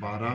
12,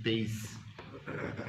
23।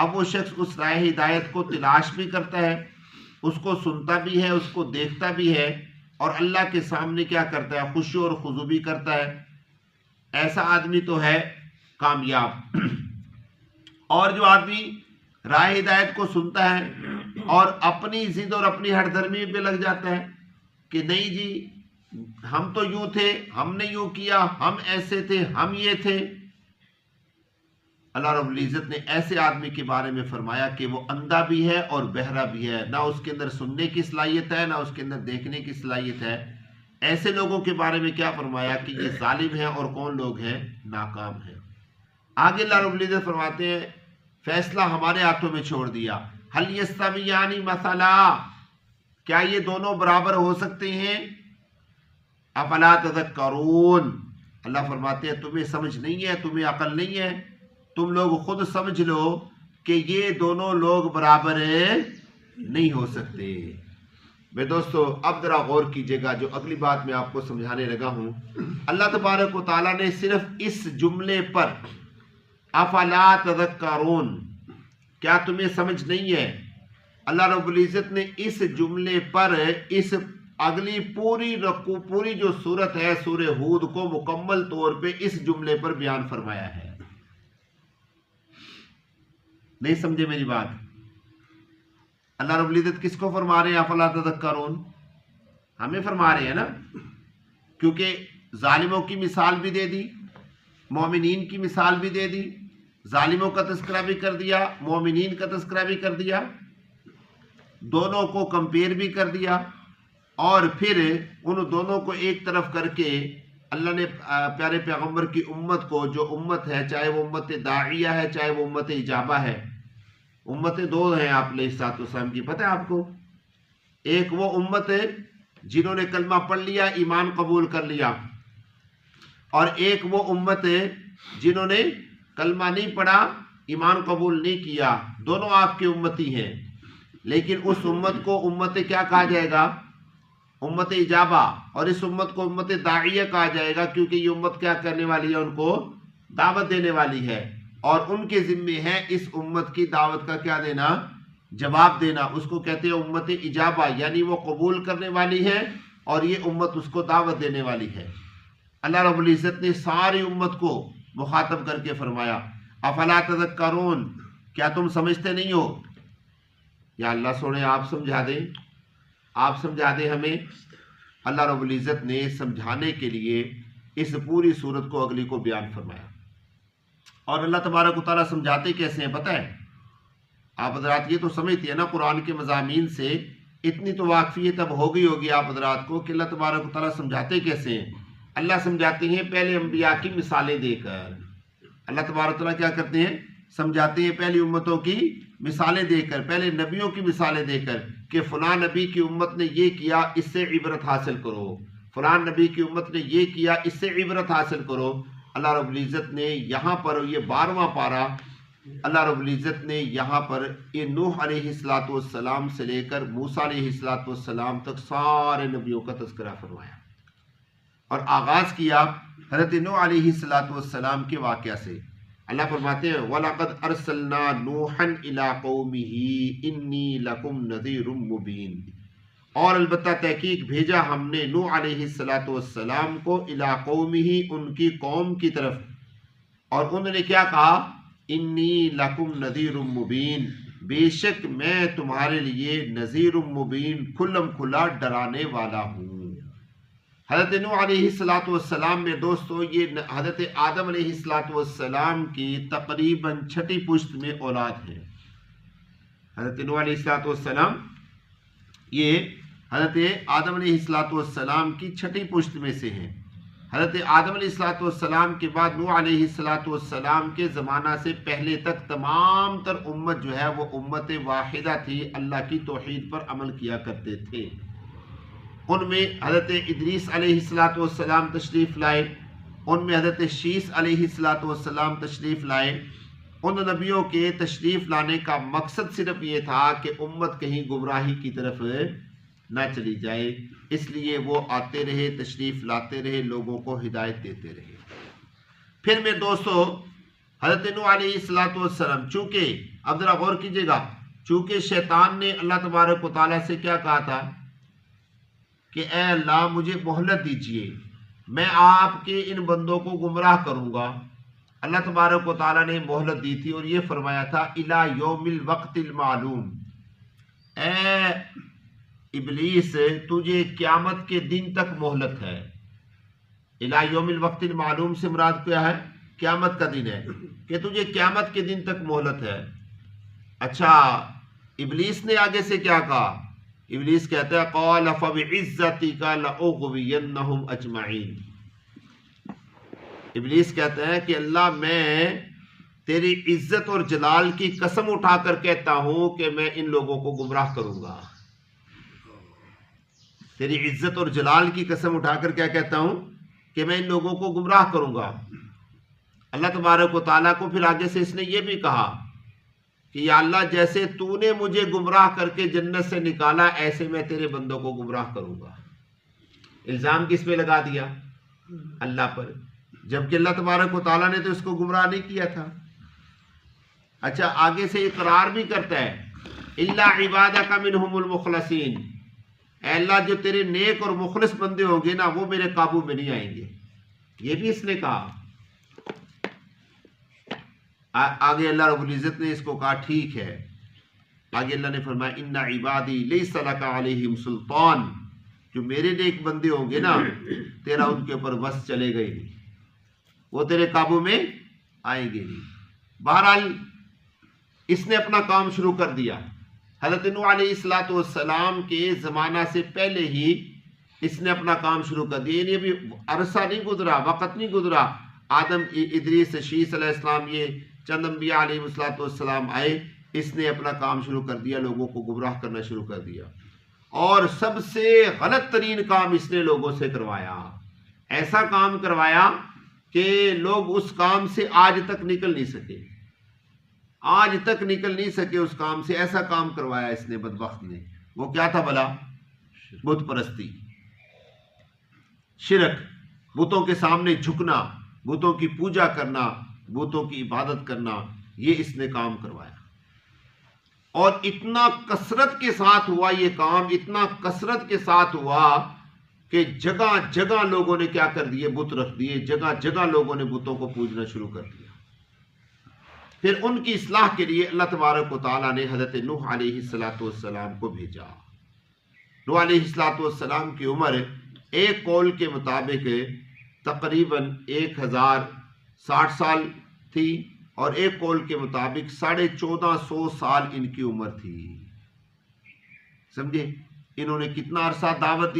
اب وہ شخص اس راہ ہدایت کو تلاش بھی کرتا ہے، اس کو سنتا بھی ہے، اس کو دیکھتا بھی ہے، اور اللہ کے سامنے کیا کرتا ہے؟ خشوع اور خضوع بھی کرتا ہے۔ ایسا آدمی تو ہے کامیاب۔ اور جو آدمی راہ ہدایت کو سنتا ہے اور اپنی ضد اور اپنی ہٹ دھرمی پہ لگ جاتا ہے کہ نہیں جی ہم تو یوں تھے، ہم نے یوں کیا، ہم ایسے تھے، ہم یہ تھے، اللہ رب العزت نے ایسے آدمی کے بارے میں فرمایا کہ وہ اندھا بھی ہے اور بہرا بھی ہے، نہ اس کے اندر سننے کی صلاحیت ہے، نہ اس کے اندر دیکھنے کی صلاحیت ہے۔ ایسے لوگوں کے بارے میں کیا فرمایا کہ یہ ظالم ہیں اور کون لوگ ہیں؟ ناکام ہیں۔ آگے اللہ رب العزت فرماتے ہیں فیصلہ ہمارے ہاتھوں میں چھوڑ دیا۔ هل یستویان مثلا، کیا یہ دونوں برابر ہو سکتے ہیں؟ افلا تذکرون، اللہ فرماتے ہیں تمہیں سمجھ نہیں ہے، تمہیں عقل نہیں ہے، تم لوگ خود سمجھ لو کہ یہ دونوں لوگ برابر نہیں ہو سکتے۔ میں دوستو اب ذرا غور کیجئے گا، جو اگلی بات میں آپ کو سمجھانے لگا ہوں، اللہ تبارک و تعالیٰ نے صرف اس جملے پر افلا تذکرون، کیا تمہیں سمجھ نہیں ہے، اللہ رب العزت نے اس جملے پر اس اگلی پوری جو سورت ہے سورہ ہود کو مکمل طور پہ اس جملے پر بیان فرمایا ہے۔ نہیں سمجھے میری بات؟ اللہ رب العزت کس کو فرما رہے ہیں افلا تذکرون؟ ہمیں فرما رہے ہیں نا، کیونکہ ظالموں کی مثال بھی دے دی، مومنین کی مثال بھی دے دی، ظالموں کا تذکرہ بھی کر دیا، مومنین کا تذکرہ بھی کر دیا، دونوں کو کمپیئر بھی کر دیا، اور پھر ان دونوں کو ایک طرف کر کے اللہ نے پیارے پیغمبر کی امت کو، جو امت ہے چاہے وہ امت داعیہ ہے چاہے وہ امت اجابہ ہے، امتیں دو ہیں آپ علیہ السلام کی، پتہ ہے آپ کو؟ ایک وہ امت ہے جنہوں نے کلمہ پڑھ لیا، ایمان قبول کر لیا، اور ایک وہ امت ہے جنہوں نے کلمہ نہیں پڑھا، ایمان قبول نہیں کیا، دونوں آپ کے امتی ہیں، لیکن اس امت کو امت کیا کہا جائے گا؟ امت اجابہ، اور اس امت کو امت داعیہ کہا جائے گا، کیونکہ یہ امت کیا کرنے والی ہے؟ ان کو دعوت دینے والی ہے، اور ان کے ذمے ہے اس امت کی دعوت کا کیا دینا؟ جواب دینا۔ اس کو کہتے ہیں امت اجابہ، یعنی وہ قبول کرنے والی ہے اور یہ امت اس کو دعوت دینے والی ہے۔ اللہ رب العزت نے ساری امت کو مخاطب کر کے فرمایا افلا تذکرون، کیا تم سمجھتے نہیں ہو؟ یا اللہ سونے آپ سمجھا دیں، آپ سمجھا دیں ہمیں۔ اللہ رب العزت نے سمجھانے کے لیے اس پوری صورت کو اگلی کو بیان فرمایا، اور اللہ تبارک و تعالیٰ سمجھاتے کیسے ہیں پتہ ہے؟ آپ حضرات یہ تو سمجھتے ہیں نا قرآن کے مضامین سے اتنی تو واقفیت اب ہو گئی ہوگی آپ حضرات کو کہ اللہ تبارک و تعالیٰ سمجھاتے کیسے ہیں۔ اللہ سمجھاتے ہیں پہلے انبیاء کی مثالیں دے کر، اللہ تبارک و تعالیٰ کیا کرتے ہیں؟ سمجھاتے ہیں پہلی امتوں کی مثالیں دے کر، پہلے نبیوں کی مثالیں دے کر کہ فلاں نبی کی امت نے یہ کیا، اس سے عبرت حاصل کرو، فلاں نبی کی امت نے یہ کیا، اس سے عبرت حاصل کرو۔ اللہ رب العزت نے یہاں پر یہ 12واں پارہ، اللہ رب العزت نے یہاں پر یہ نوح علیہ السلام سے لے کر موسیٰ علیہ السلام تک سارے نبیوں کا تذکرہ فرمایا، اور آغاز کیا حضرت نوح علیہ السلام کے واقعہ سے۔ اللہ فرماتے ہیں وَلَقَدْ أَرْسَلْنَا نُوحًا إِلَىٰ قَوْمِهِ إِنِّي لَكُمْ نَذِيرٌ مُّبِينٌ، اور البتہ تحقیق بھیجا ہم نے نوح علیہ السلام کو إِلَىٰ قَوْمِهِ، ان کی قوم کی طرف، اور انہوں نے کیا کہا؟ إِنِّي لَكُمْ نَذِيرٌ مُّبِينٌ، بے شک میں تمہارے لیے نذیر مبین، کھلم کھلا ڈرانے والا ہوں۔ حضرت نوح علیہ السلام میں دوستو یہ حضرت آدم علیہ السلام کی تقریباً چھٹی پشت میں اولاد ہے۔ حضرت نوح علیہ السلام یہ حضرت آدم علیہ السلام کی چھٹی پشت میں سے ہیں۔ حضرت آدم علیہ السلام کے بعد نوح علیہ السلام کے زمانہ سے پہلے تک تمام تر امت جو ہے وہ امت واحدہ تھی، اللہ کی توحید پر عمل کیا کرتے تھے۔ ان میں حضرت ادریس علیہ السلام تشریف لائے، ان میں حضرت شیس علیہ السلام تشریف لائے۔ ان نبیوں کے تشریف لانے کا مقصد صرف یہ تھا کہ امت کہیں گمراہی کی طرف نہ چلی جائے، اس لیے وہ آتے رہے، تشریف لاتے رہے، لوگوں کو ہدایت دیتے رہے۔ پھر میں دوستو حضرت نوح علیہ السلام چونکہ اب ذرا غور کیجیے گا، چونکہ شیطان نے اللہ تبارک و تعالیٰ سے کیا کہا تھا کہ اے اللہ مجھے مہلت دیجئے، میں آپ کے ان بندوں کو گمراہ کروں گا۔ اللہ تبارک و تعالیٰ نے مہلت دی تھی اور یہ فرمایا تھا الی یوم الوقت المعلوم، اے ابلیس تجھے قیامت کے دن تک مہلت ہے۔ الی یوم الوقت المعلوم سے مراد کیا ہے؟ قیامت کا دن ہے، کہ تجھے قیامت کے دن تک مہلت ہے۔ اچھا ابلیس نے آگے سے کیا کہا؟ ابلیس کہتا ہے قال فبعزتک لاغوینہم اجمعین، ابلیس کہتا ہے کہ اللہ میں تیری عزت اور جلال کی قسم اٹھا کر کہتا ہوں کہ میں ان لوگوں کو گمراہ کروں گا۔ تیری عزت اور جلال کی قسم اٹھا کر کیا کہتا ہوں کہ میں ان لوگوں کو گمراہ کروں گا۔ اللہ تبارک و تعالیٰ کو پھر آگے سے اس نے یہ بھی کہا کہ یا اللہ جیسے تو نے مجھے گمراہ کر کے جنت سے نکالا ایسے میں تیرے بندوں کو گمراہ کروں گا۔ الزام کس پہ لگا دیا؟ اللہ پر، جبکہ اللہ تبارک و تعالیٰ نے تو اس کو گمراہ نہیں کیا تھا۔ اچھا آگے سے اقرار بھی کرتا ہے الا عبادک منہم المخلصین، اے اللہ جو تیرے نیک اور مخلص بندے ہوں گے نا وہ میرے قابو میں نہیں آئیں گے، یہ بھی اس نے کہا۔ آگے اللہ رب العزت نے اس کو کہا ٹھیک ہے، آگے اللہ نے فرمایا ان عبادی لیس لک علیہم سلطان، جو میرے نیک بندے ہوں گے نا تیرا ان کے اوپر بس چلے گئے نہیں، وہ تیرے قابو میں آئیں گے نہیں۔ بہرحال اس نے اپنا کام شروع کر دیا۔ حضرت نوح علیہ السلام کے زمانہ سے پہلے ہی اس نے اپنا کام شروع کر دیا، یعنی ابھی عرصہ نہیں گزرا، وقت نہیں گزرا، آدم ادریس شیس علیہ السلام یہ چند انبیاء علیہ السلام آئے، اس نے اپنا کام شروع کر دیا، لوگوں کو گمراہ کرنا شروع کر دیا، اور سب سے غلط ترین کام اس نے لوگوں سے کروایا، ایسا کام کروایا کہ لوگ اس کام سے آج تک نکل نہیں سکے، آج تک نکل نہیں سکے اس کام سے، ایسا کام کروایا اس نے بدبخت نے۔ وہ کیا تھا بھلا؟ بت پرستی، شرک، بتوں کے سامنے جھکنا، بتوں کی پوجا کرنا، بتوں کی عبادت کرنا، یہ اس نے کام کروایا۔ اور اتنا کثرت کے ساتھ ہوا یہ کام، اتنا کثرت کے ساتھ ہوا کہ جگہ جگہ لوگوں نے کیا کر دیے؟ بت رکھ دیے، جگہ جگہ لوگوں نے بتوں کو پوجنا شروع کر دیا۔ پھر ان کی اصلاح کے لیے اللہ تبارک و تعالیٰ نے حضرت نوح علیہ السلام کو بھیجا۔ نوح علیہ السلام کی عمر ایک قول کے مطابق تقریباً 1060 سال تھی، اور ایک قول کے مطابق 1450 سال ان کی عمر تھی۔ سمجھے انہوں نے کتنا عرصہ دعوت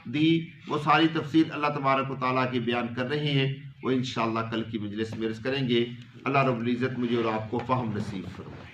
دی، وہ ساری تفصیل اللہ تبارک و تعالیٰ کی بیان کر رہے ہیں، وہ انشاءاللہ کل کی مجلس میں عرض کریں گے۔ اللہ رب العزت مجھے اور آپ کو فہم نصیب فرمائے۔